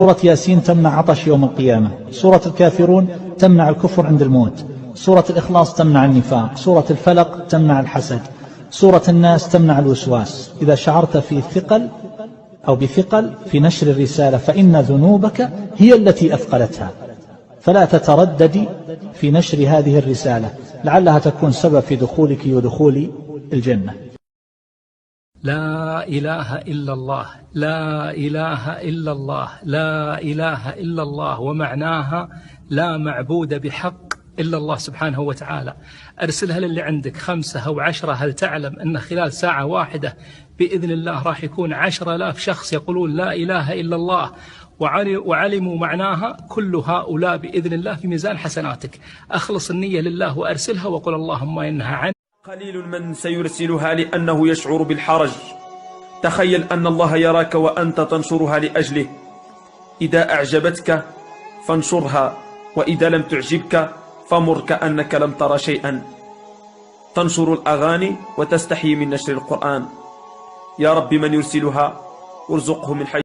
سورة ياسين تمنع عطش يوم القيامة، سورة الكافرون تمنع الكفر عند الموت، سورة الإخلاص تمنع النفاق، سورة الفلق تمنع الحسد، سورة الناس تمنع الوسواس. إذا شعرت في ثقل أو بثقل في نشر الرسالة فإن ذنوبك هي التي أثقلتها، فلا تترددي في نشر هذه الرسالة، لعلها تكون سبب في دخولك ودخول الجنة. لا إله إلا الله، لا إله إلا الله، لا إله إلا الله، ومعناها لا معبود بحق إلا الله سبحانه وتعالى. أرسلها للي عندك 5 أو 10. هل تعلم أن خلال ساعة واحدة بإذن الله راح يكون 10,000 شخص يقولون لا إله إلا الله وعلموا معناها؟ كل هؤلاء بإذن الله في ميزان حسناتك. أخلص النية لله وأرسلها وقل اللهم إنها عن. قليل من سيرسلها لأنه يشعر بالحرج. تخيل أن الله يراك وأنت تنشرها لأجله. إذا أعجبتك فانشرها، وإذا لم تعجبك فمر كأنك لم تر شيئا. تنشر الأغاني وتستحي من نشر القرآن. يا رب من يرسلها ارزقه من حيث